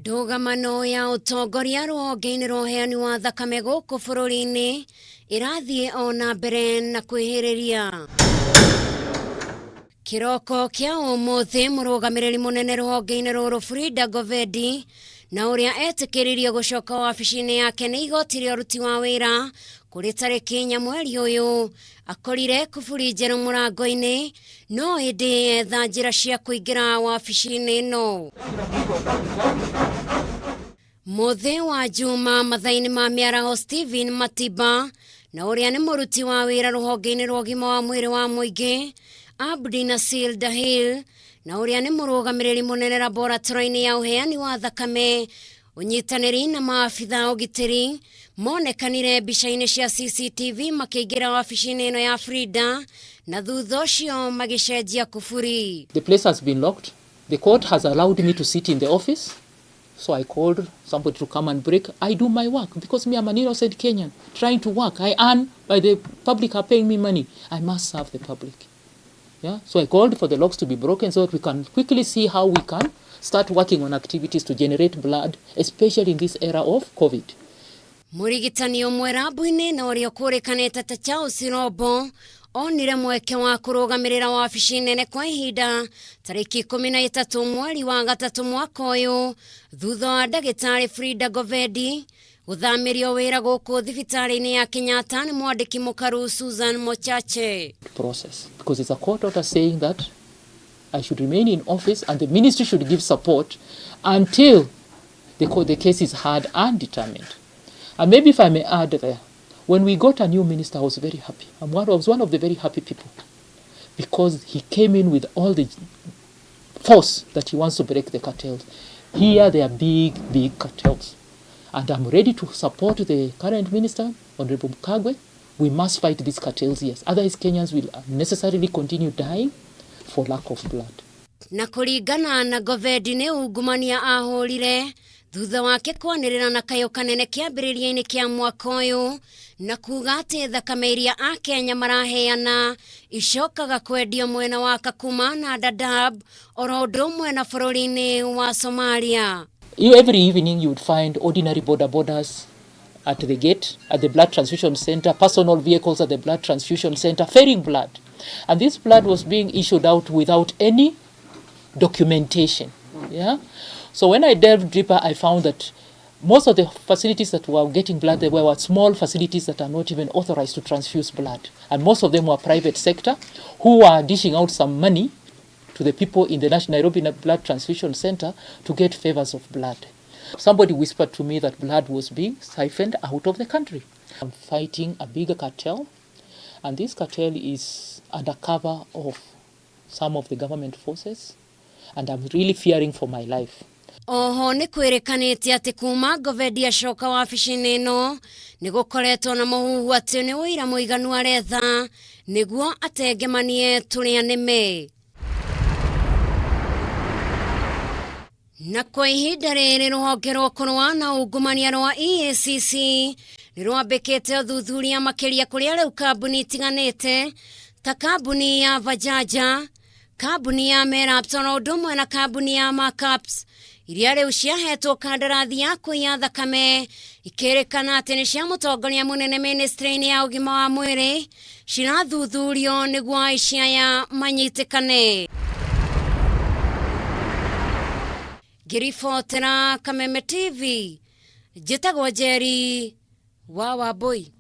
Ndũgamano ya ũtongoria ruhonge-ini rwa uheani wa thakame gũkũ bũrũri-inĩ ĩrathiĩ ona mbere na kwĩhĩrĩria. Kiroko kia ũmũthĩ murugamiriri munene ruhonge-ini rũrũ Fridah Govedi na ũrĩa etikiririo gucoka wabici-ini yake nĩ igoti rĩa aruti wa wira kũrĩ tarĩki 4 mweri ũyũ akorire kuburi njerũ murango-ini no ĩndĩ etha njĩra cia kũingĩra wabici-ini ĩno. Mũthĩ wa juma mathaini ma mĩaraho Stephen Matiba na ũrĩa nĩ mũruti wa wĩra ruhonge-ini rwa ũgima wa mwĩrĩ wa mũingĩ Abdi Nasil Dahil na ũrĩa nĩ mũrugamiriri munene laboratory-ini ya uheani wa thakame unyitanĩri na maabitha ugitiri monekanire mbica-inĩ cia CCTV makĩingĩra wabici-ini ĩno ya Fridah na thutha ũcio magĩcenjia kuburi. The place has been locked. The court has allowed me to sit in the office. So I called somebody to come and break. I do my work because me, I'm an innocent Kenyan trying to work. I earn by the public are paying me money. I must serve the public. Yeah. So I called for the locks to be broken so that we can quickly see how we can start working on activities to generate blood, especially in this era of COVID. Murigitani ũmwe rambu-inĩ na ũrĩa ũkũrĩkanĩte ta Charles Robo onire mweke wa kũrũgamĩrĩra wabici nene kwa ihinda tarĩki 13 mweri wa gatatũ mwaka ũyũ thutha wa ndagĩtarĩ Fridah Govedi gũthamĩrio wĩra gũkũ thibitarĩ-inĩ ya Kenyatta nĩ mwandĩki mũkaru Susan Mochache. Process because it's a court order saying that I should remain in office and the ministry should give support until the case is heard and determined. And maybe if I may add there, when we got a new minister, I was very happy. I was one of the very happy people because he came in with all the force that he wants to break the cartels. Here, they are big, big cartels. And I'm ready to support the current minister, Honorable Kagwe. We must fight these cartels, yes. Otherwise, Kenyans will necessarily continue dying for lack of blood. Na kũringana na Govedi nĩ ungumania ahũrire thutha wake kwanĩrĩra na kayo kanene kiambiriria-ini kia mwaka ũyũ na kuga atĩ thakame iria a Kenya maraheana icokaga kwendio mwena wa Kakuma na Dadaab oro ũndũ ũmwe na bũrũri-inĩ wa Somalia. Every evening you would find ordinary borders at the gate, at the blood transfusion center, personal vehicles at the blood transfusion center, ferrying blood. And this blood was being issued out without any documentation. Yeah. So when I delved deeper, I found that most of the facilities that were getting blood, they were small facilities that are not even authorized to transfuse blood. And most of them were private sector who were dishing out some money to the people in the Nairobi Blood Transfusion Center to get favors of blood. Somebody whispered to me that blood was being siphoned out of the country. I'm fighting a bigger cartel, and this cartel is under cover of some of the government forces, and I'm really fearing for my life. Oho nĩ kwĩrĩkanĩte atĩ kuma Govedi acoka wabici-inĩ ĩno nĩ gũkoretwo na mũhuhu atĩ nĩ ũira mũiganu aretha nĩguo atengemanie tũrĩa nĩme. Na kwa ihinda rĩrĩ rũhonge rwa kũrũa na ungumania rwa EACC nĩ rwambĩkĩte ũthuthuria makĩria kũrĩa rĩu kambuni itiganĩte ta kambuni ya Vajaja, kambuni ya Merapton o ũndũ ũmwe na kambuni ya Markups iria rĩu ciahetwo kandarathi ya kũiya thakame ikĩrĩkana atĩ nĩ cia mũtongoria mũnene ministry-inĩ ya ũgima wa mwĩrĩ cirathuthurio nĩguo aici aya manyitĩkane. Ngĩribotera Kameme TV njĩtagwo Njeri wa Wambui.